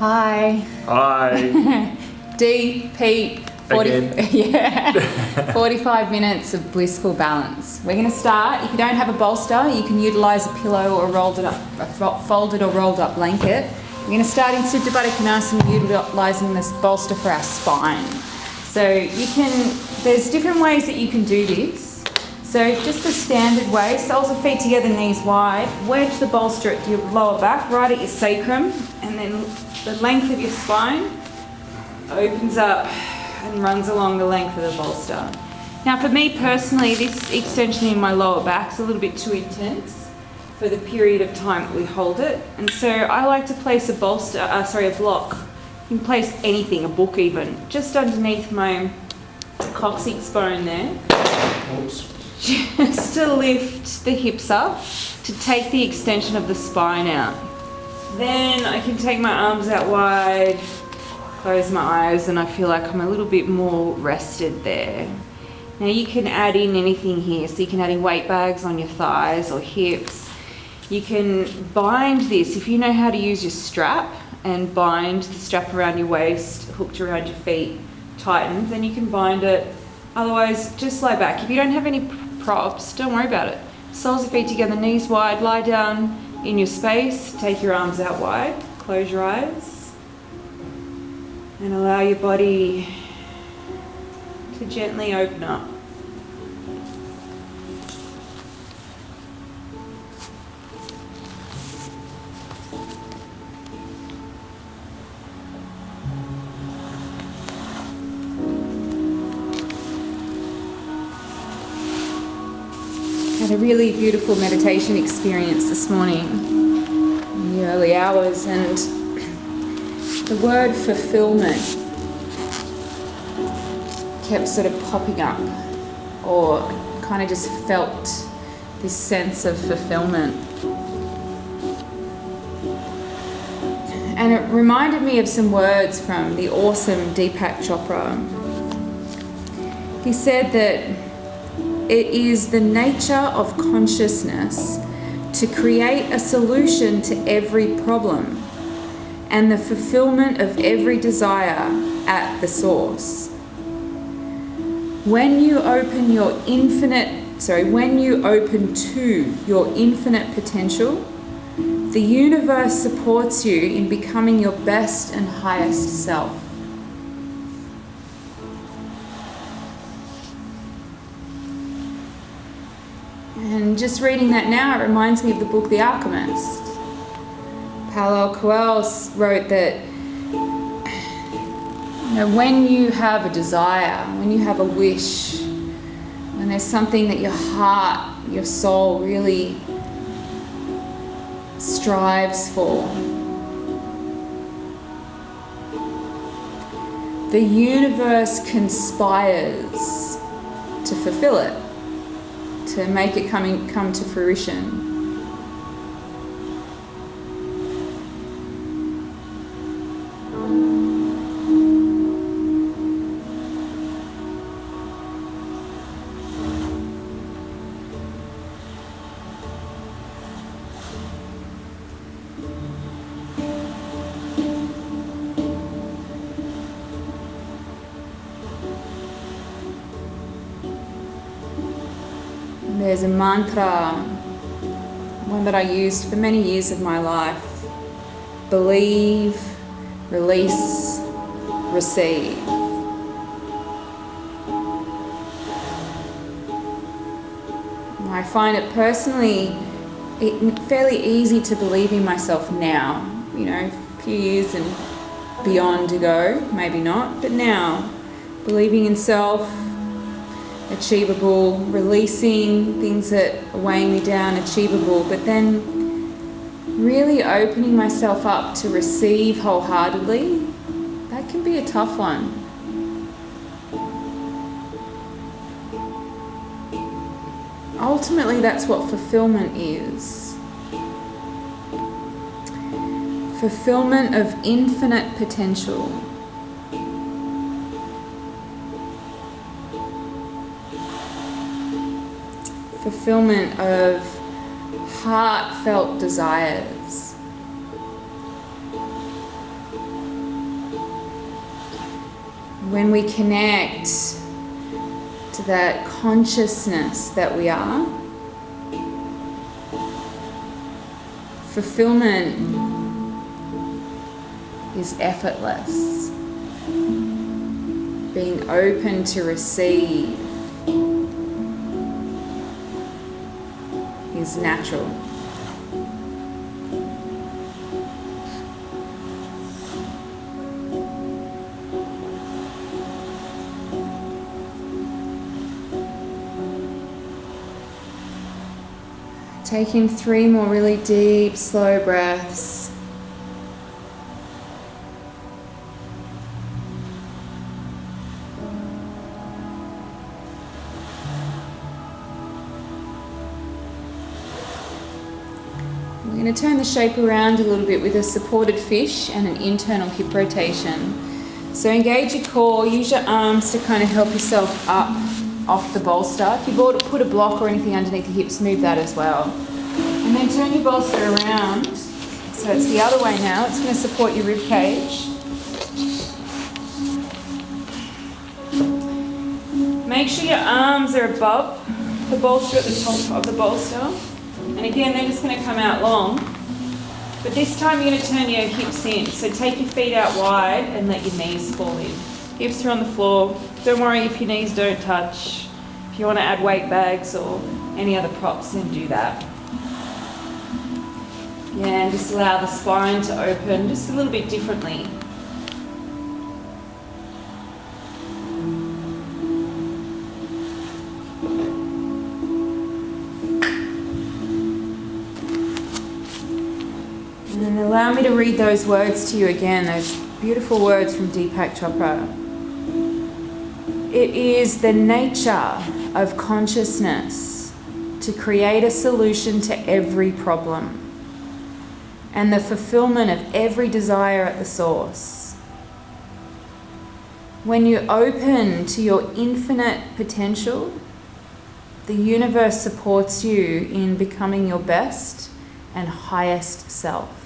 Hi. Hi. Deep, Pete. 45 minutes of blissful balance. We're going to start. If you don't have a bolster, you can utilise a pillow or a folded or rolled up blanket. We're going to start in Siddha Konasana, utilising this bolster for our spine. So there's different ways that you can do this. So just the standard way, soles of feet together, knees wide, wedge the bolster at your lower back, right at your sacrum, and then the length of your spine opens up and runs along the length of the bolster. Now for me personally, this extension in my lower back is a little bit too intense for the period of time that we hold it. And so I like to place a block. You can place anything, a book even, just underneath my coccyx bone there. Oops. Just to lift the hips up, to take the extension of the spine out. Then I can take my arms out wide, close my eyes, and I feel like I'm a little bit more rested there. Now you can add in anything here. So you can add in weight bags on your thighs or hips. You can bind this, if you know how to use your strap and bind the strap around your waist, hooked around your feet, tightened, then you can bind it. Otherwise, just lie back. If you don't have any props, don't worry about it. Soles of feet together, knees wide, lie down in your space, take your arms out wide, close your eyes, and allow your body to gently open up. Had a really beautiful meditation experience this morning in the early hours, and the word fulfillment kept sort of popping up, or kind of just felt this sense of fulfillment. And it reminded me of some words from the awesome Deepak Chopra. He said that it is the nature of consciousness to create a solution to every problem and the fulfillment of every desire at the source. When you open to your infinite potential, the universe supports you in becoming your best and highest self. And just reading that now, it reminds me of the book The Alchemist. Paulo Coelho wrote that when you have a desire, when you have a wish, when there's something that your heart, your soul really strives for, the universe conspires to fulfill it, to make it come to fruition. There's a mantra, one that I used for many years of my life. Believe, release, receive. I find it personally fairly easy to believe in myself now. A few years and beyond ago, maybe not, but now, believing in self, achievable, releasing things that are weighing me down, achievable, but then really opening myself up to receive wholeheartedly, that can be a tough one. Ultimately, that's what fulfillment is. Fulfillment of infinite potential. Fulfillment of heartfelt desires. when we connect to that consciousness that we are, fulfillment is effortless. Being open to receive is natural. Taking 3 more really deep, slow breaths. We're going to turn the shape around a little bit with a supported fish and an internal hip rotation. So engage your core, use your arms to kind of help yourself up off the bolster. If you put a block or anything underneath the hips, move that as well. And then turn your bolster around. So it's the other way now. It's going to support your rib cage. Make sure your arms are above the bolster at the top of the bolster. And again, they're just going to come out long. But this time you're going to turn your hips in. So take your feet out wide and let your knees fall in. Hips are on the floor. Don't worry if your knees don't touch. If you want to add weight bags or any other props, then do that. Yeah, and just allow the spine to open just a little bit differently. And then allow me to read those words to you again, those beautiful words from Deepak Chopra. It is the nature of consciousness to create a solution to every problem and the fulfillment of every desire at the source. When you open to your infinite potential, the universe supports you in becoming your best and highest self.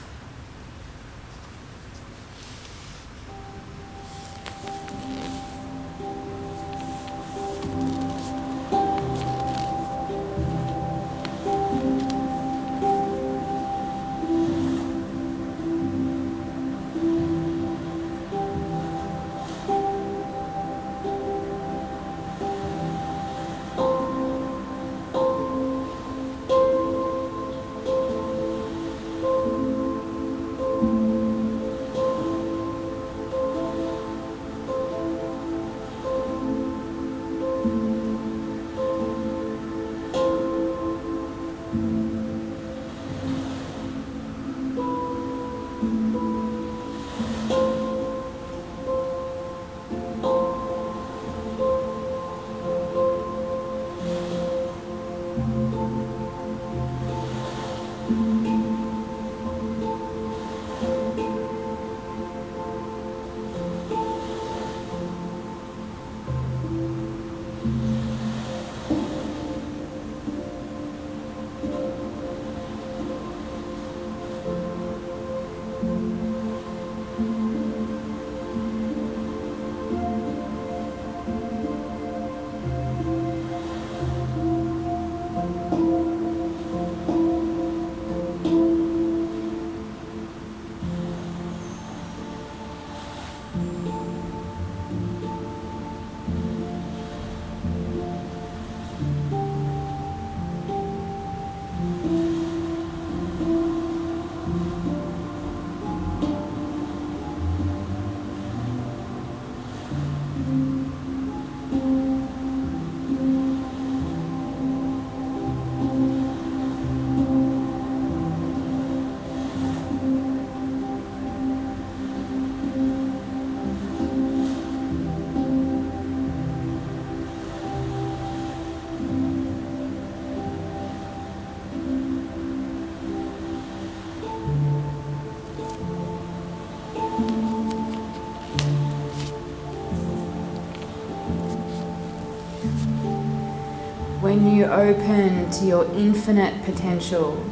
When you open to your infinite potential,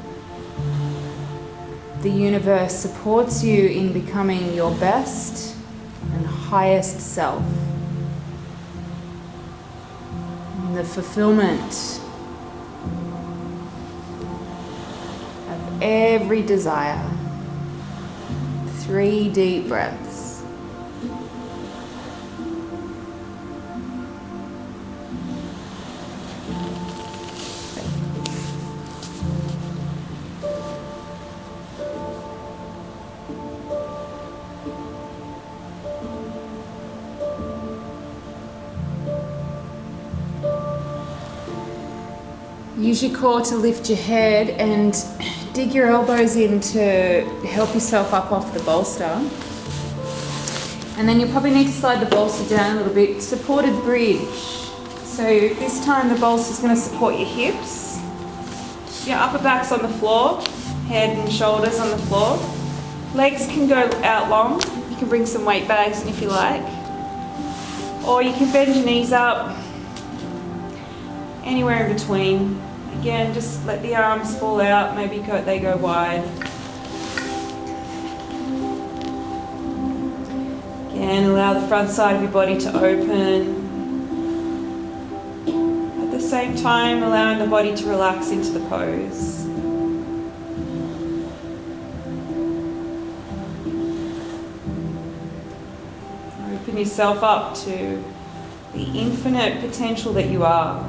the universe supports you in becoming your best and highest self. and the fulfillment of every desire. 3 deep breaths. Use your core to lift your head and dig your elbows in to help yourself up off the bolster. And then you'll probably need to slide the bolster down a little bit. Supported bridge. So this time the bolster's going to support your hips. Your upper back's on the floor, head and shoulders on the floor. Legs can go out long. You can bring some weight bags in if you like. Or you can bend your knees up, anywhere in between. Again, just let the arms fall out, maybe they go wide. Again, allow the front side of your body to open. At the same time, allowing the body to relax into the pose. Open yourself up to the infinite potential that you are.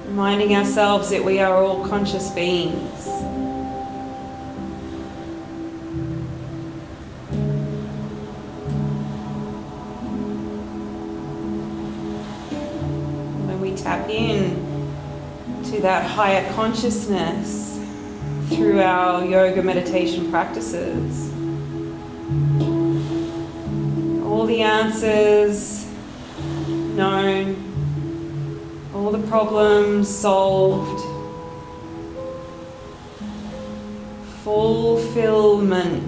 Reminding ourselves that we are all conscious beings. When we tap in to that higher consciousness through our yoga meditation practices, all the answers known, all the problems solved. Fulfilment.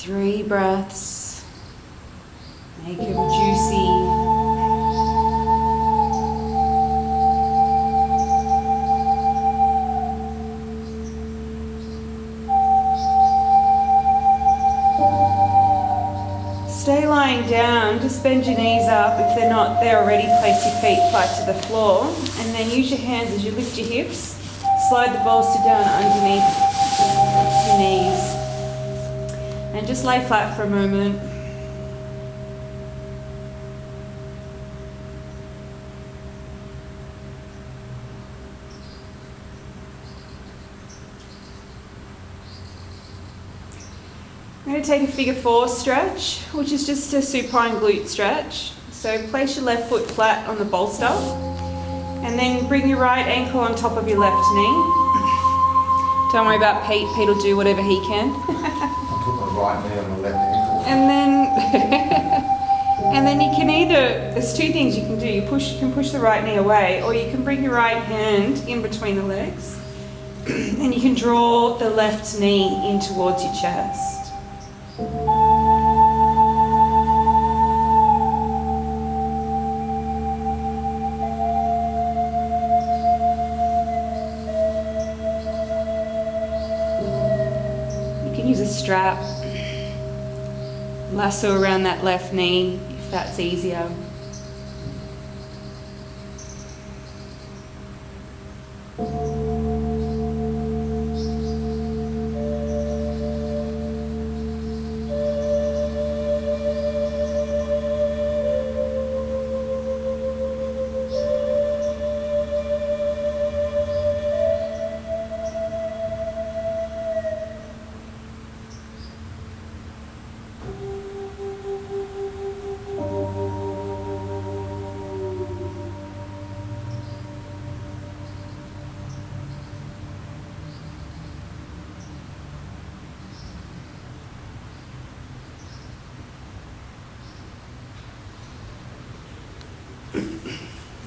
3 breaths. Make them juicy. Stay lying down, just bend your knees up. If they're not there already, place your feet flat to the floor. And then use your hands as you lift your hips. Slide the bolster down underneath your knees. And just lay flat for a moment. I'm going to take a figure 4 stretch, which is just a supine glute stretch. So place your left foot flat on the bolster and then bring your right ankle on top of your left knee. Don't worry about Pete. Pete will do whatever he can. I'll put my right knee on my left ankle. And then you can either, there's 2 things you can do. You can push the right knee away, or you can bring your right hand in between the legs and you can draw the left knee in towards your chest. Use a strap, lasso around that left knee if that's easier.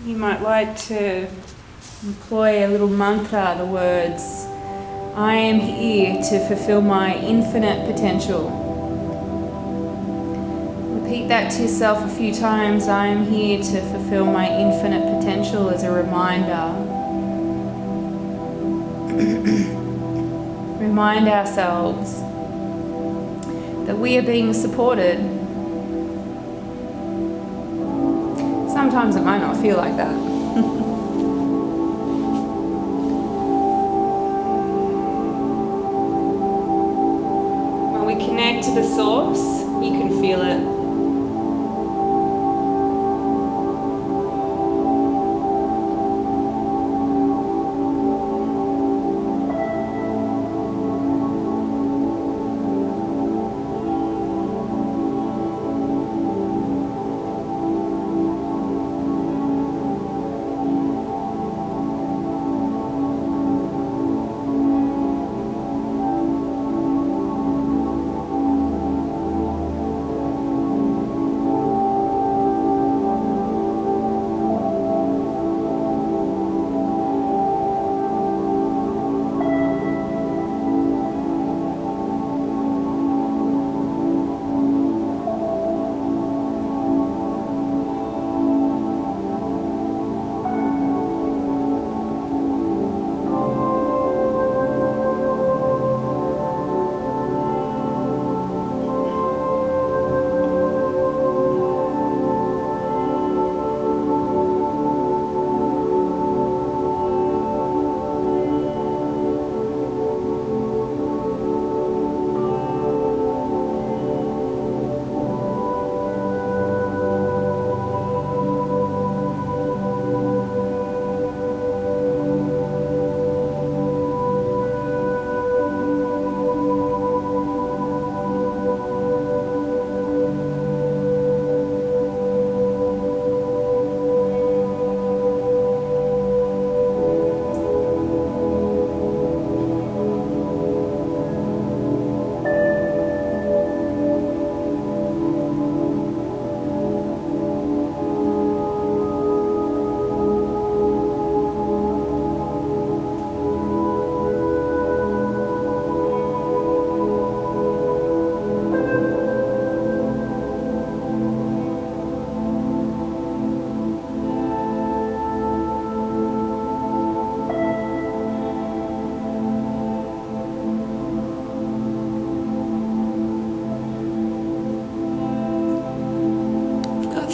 You might like to employ a little mantra, the words, I am here to fulfill my infinite potential. Repeat that to yourself a few times, I am here to fulfill my infinite potential, as a reminder. Remind ourselves that we are being supported. Sometimes it might not feel like that. When we connect to the source, you can feel it.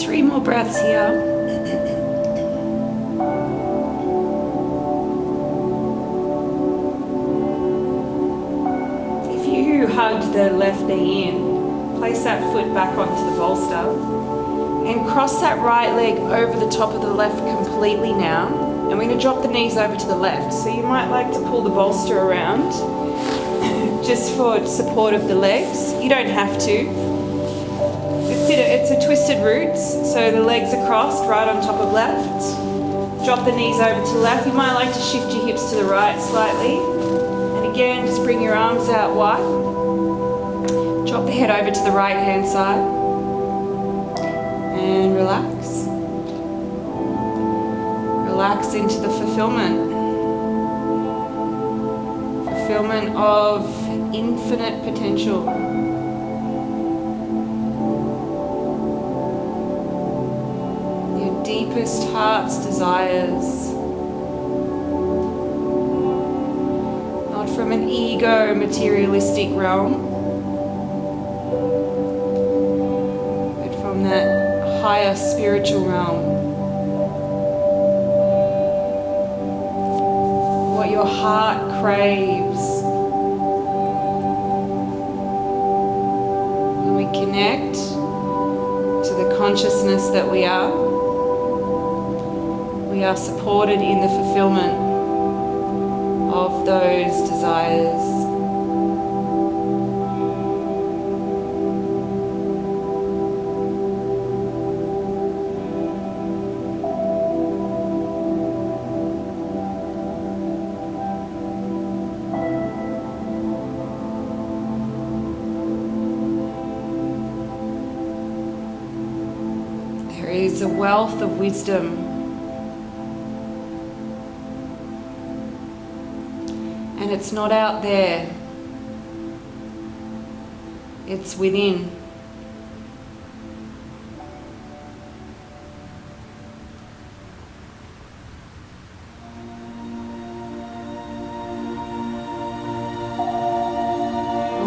3 more breaths here. If you hugged the left knee in, place that foot back onto the bolster and cross that right leg over the top of the left completely now. And we're going to drop the knees over to the left. So you might like to pull the bolster around just for support of the legs. You don't have to. It's a twisted roots, so the legs are crossed right on top of left. Drop the knees over to left. You might like to shift your hips to the right slightly. And again, just bring your arms out wide. Drop the head over to the right hand side. And relax. Relax into the fulfillment. Fulfillment of infinite potential. Deepest heart's desires, not from an ego materialistic realm, but from that higher spiritual realm. What your heart craves. When we connect to the consciousness that we are supported in the fulfillment of those desires. There is a wealth of wisdom and it's not out there, it's within.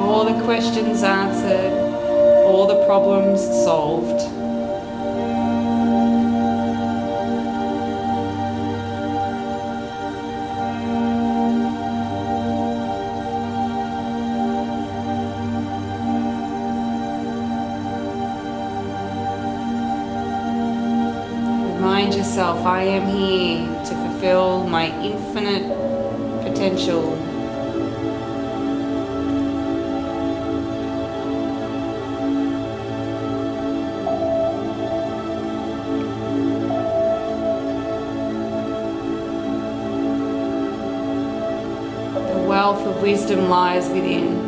All the questions answered, all the problems solved. Remind yourself, I am here to fulfill my infinite potential. The wealth of wisdom lies within.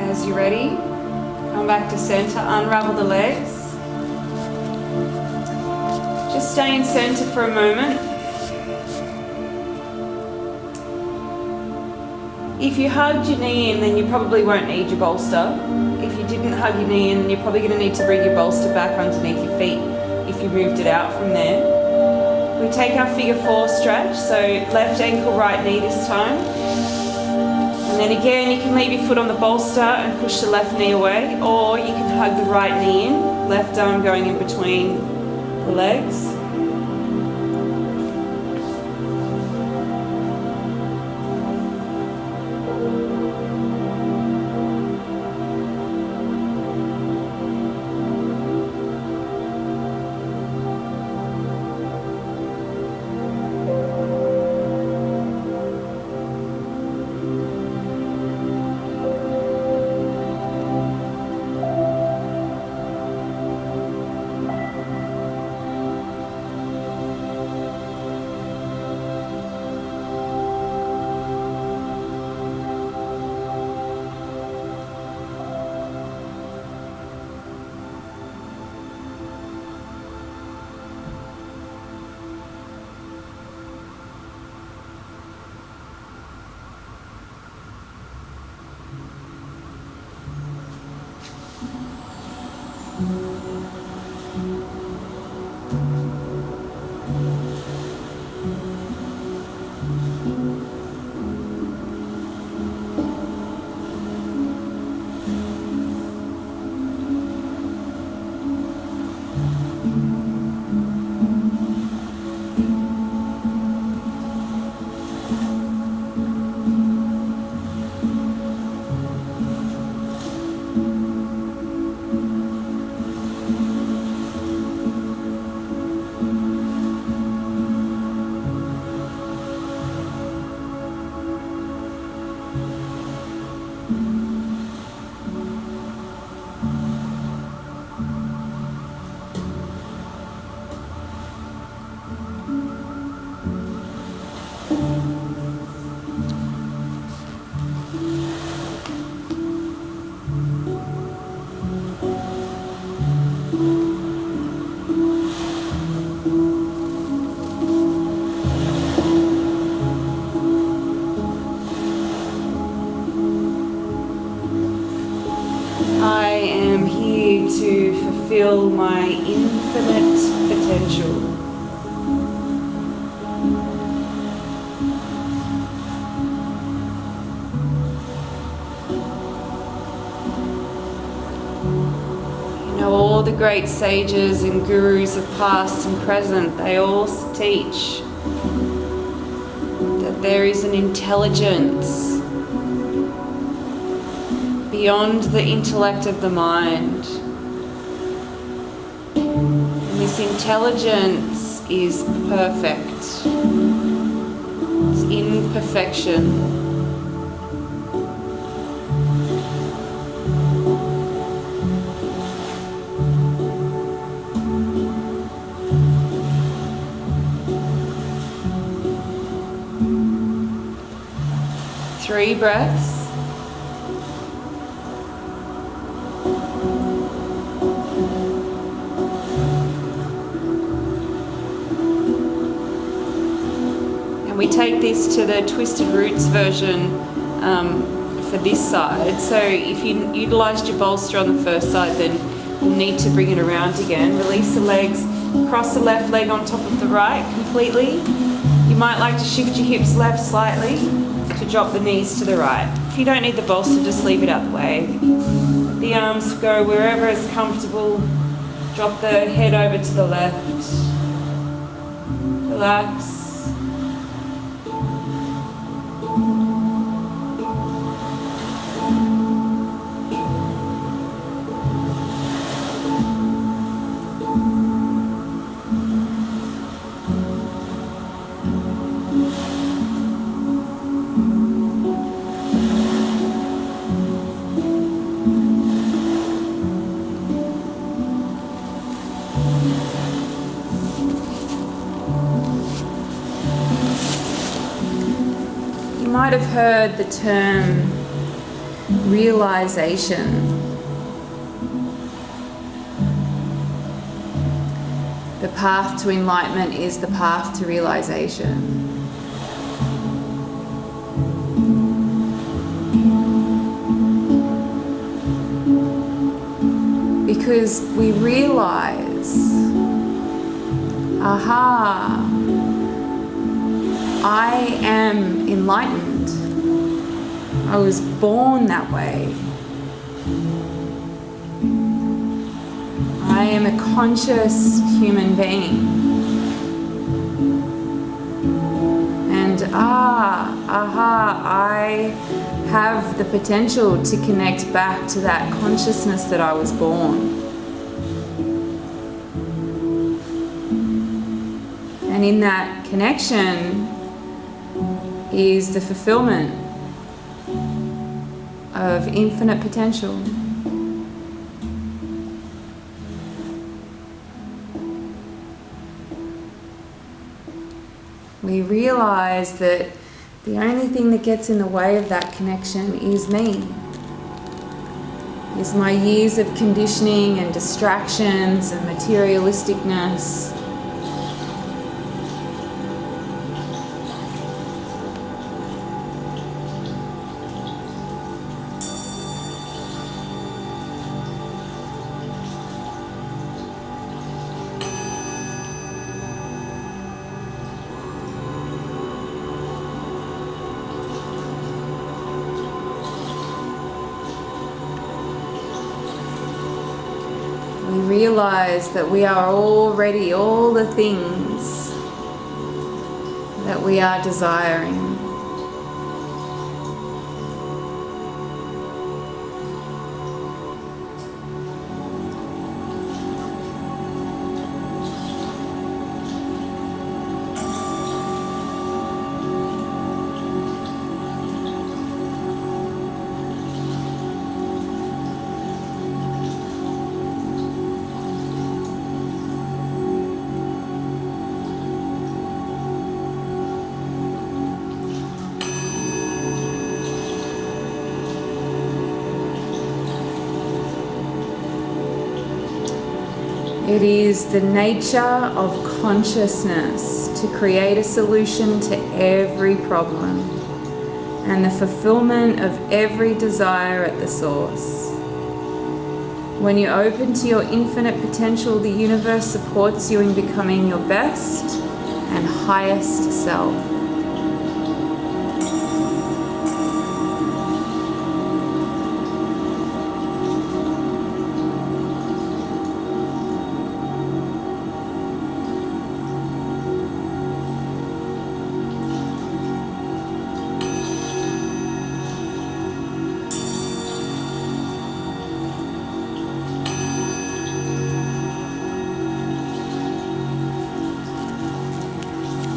As you're ready, come back to center, unravel the legs. Just stay in center for a moment. If you hugged your knee in, then you probably won't need your bolster. If you didn't hug your knee in, then you're probably going to need to bring your bolster back underneath your feet if you moved it out from there. We take our figure 4 stretch, so left ankle, right knee this time. And then again, you can leave your foot on the bolster and push the left knee away, or you can hug the right knee in, left arm going in between the legs. I am here to fulfill my infinite potential. You know, all the great sages and gurus of past and present, they all teach that there is an intelligence beyond the intellect of the mind. And this intelligence is perfect. It's imperfection. Three breaths. We take this to the twisted roots version for this side. So if you utilised your bolster on the first side, then you'll need to bring it around again. Release the legs, cross the left leg on top of the right completely. You might like to shift your hips left slightly to drop the knees to the right. If you don't need the bolster, just leave it out the way. Let the arms go wherever is comfortable. Drop the head over to the left. Relax. You might have heard the term realization. The path to enlightenment is the path to realization. Because we realize, aha, I am enlightened. I was born that way. I am a conscious human being. And I have the potential to connect back to that consciousness that I was born. And in that connection is the fulfillment of infinite potential. We realize that the only thing that gets in the way of that connection is me. Is my years of conditioning and distractions and materialisticness. We realize that we are already all the things that we are desiring. It is the nature of consciousness to create a solution to every problem and the fulfillment of every desire at the source. When you open to your infinite potential, the universe supports you in becoming your best and highest self.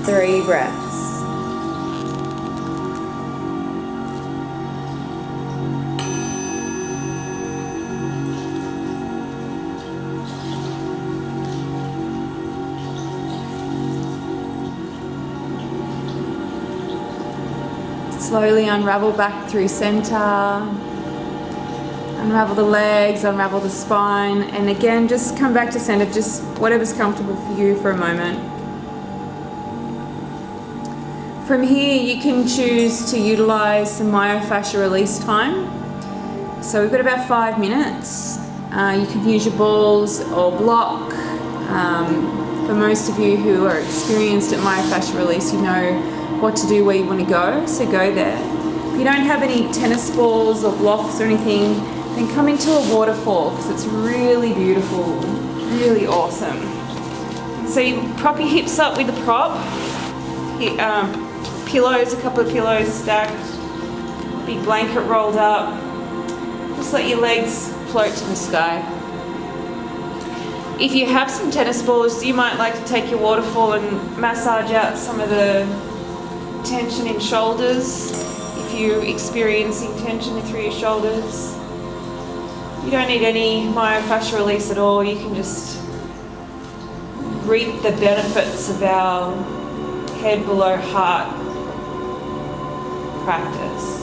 Three breaths. Slowly unravel back through center. Unravel the legs, unravel the spine, and again just come back to center, just whatever's comfortable for you for a moment. From here you can choose to utilize some myofascial release time. So we've got about 5 minutes. You can use your balls or block. For most of you who are experienced at myofascial release, you know what to do, where you want to go, so go there. If you don't have any tennis balls or blocks or anything, then come into a waterfall because it's really beautiful, really awesome. So you prop your hips up with the prop. Pillows, a couple of pillows stacked, big blanket rolled up. Just let your legs float to the sky. If you have some tennis balls, you might like to take your waterfall and massage out some of the tension in shoulders. If you're experiencing tension through your shoulders, you don't need any myofascial release at all. You can just reap the benefits of our head below heart practice.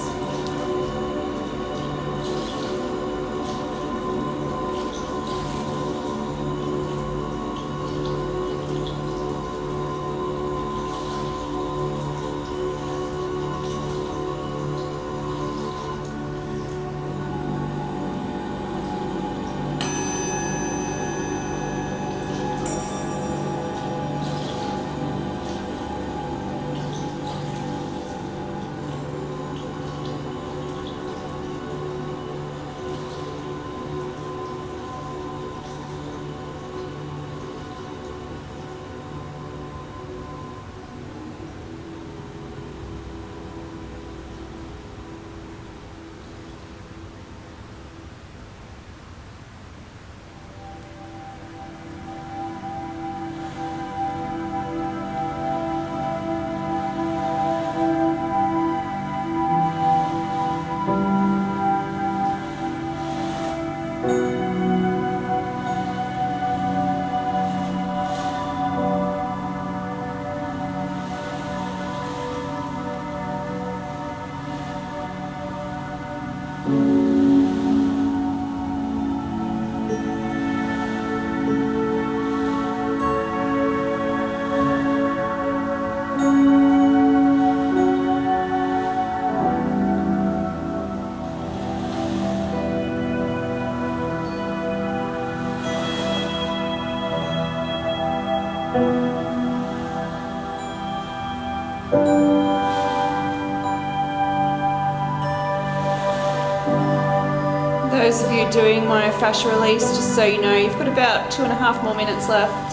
Those of you doing myofascial release, just so you know, you've got about 2.5 more minutes left.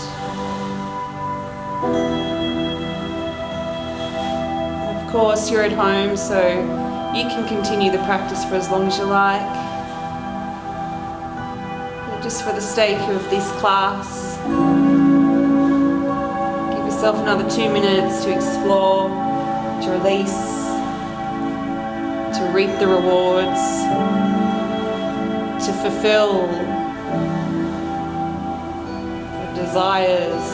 Of course, you're at home, so you can continue the practice for as long as you like. But just for the sake of this class, give yourself another 2 minutes to explore, to release, to reap the rewards, to fulfill the desires.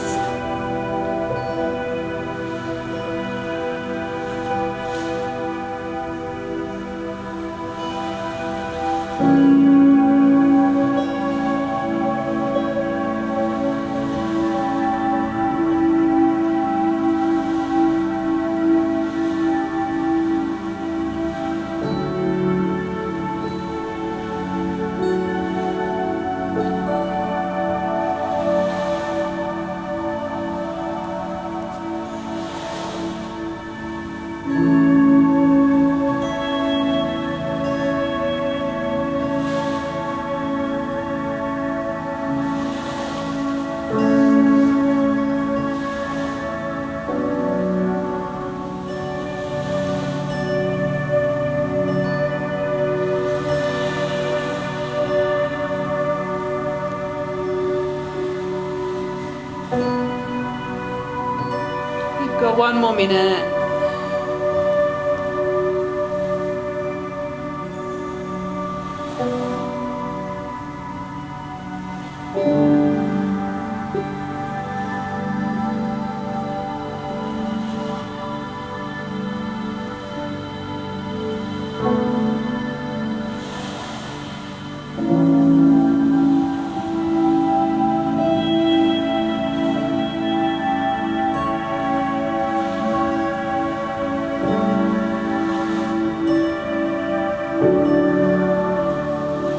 Got 1 more minute.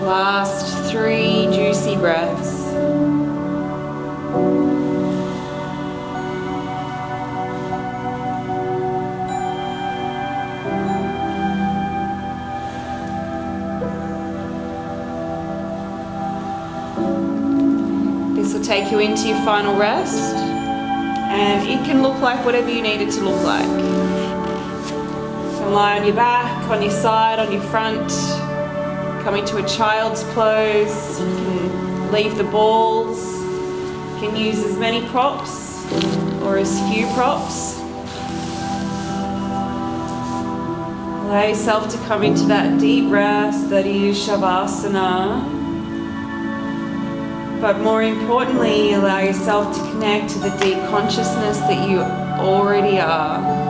Last 3 juicy breaths. This will take you into your final rest, and it can look like whatever you need it to look like. You can lie on your back, on your side, on your front. Come into a child's pose. You can leave the balls. You can use as many props or as few props. Allow yourself to come into that deep rest that is Shavasana. But more importantly, allow yourself to connect to the deep consciousness that you already are.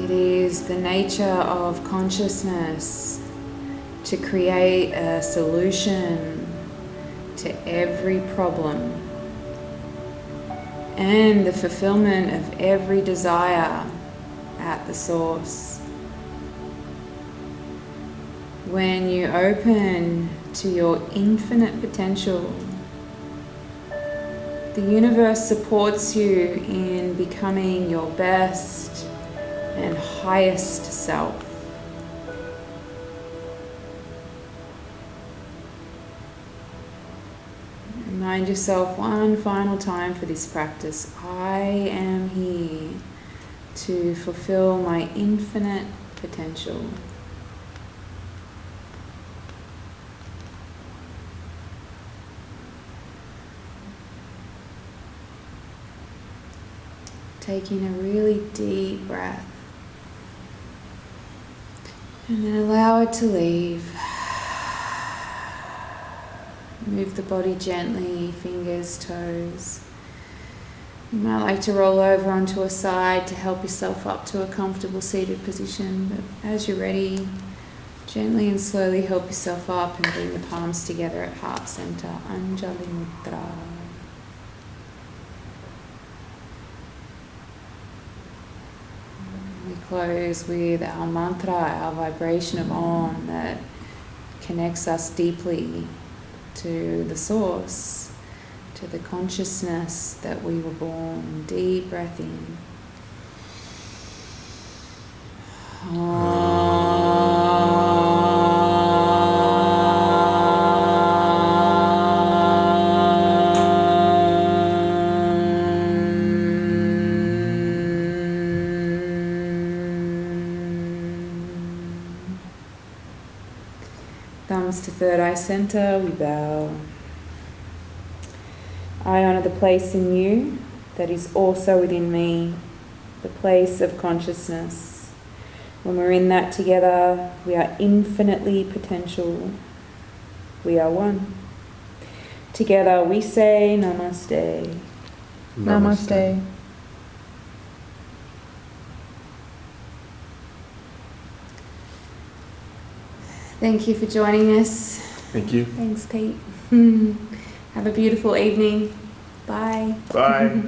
It is the nature of consciousness to create a solution to every problem and the fulfillment of every desire at the source. When you open to your infinite potential, the universe supports you in becoming your best and highest self. Remind yourself one final time for this practice. I am here to fulfill my infinite potential. Taking a really deep breath. And then allow it to leave. Move the body gently, fingers, toes. You might like to roll over onto a side to help yourself up to a comfortable seated position, but as you're ready, gently and slowly help yourself up and bring the palms together at heart center, Anjali Mudra. We close with our mantra, our vibration of Om that connects us deeply to the source, to the consciousness that we were born. Deep breath in. Thumbs to third eye center, we bow. I honor the place in you that is also within me, the place of consciousness. When we're in that together, we are infinitely potential. We are one. Together we say Namaste. Namaste. Thank you for joining us. Thank you. Thanks, Pete. Have a beautiful evening. Bye. Bye.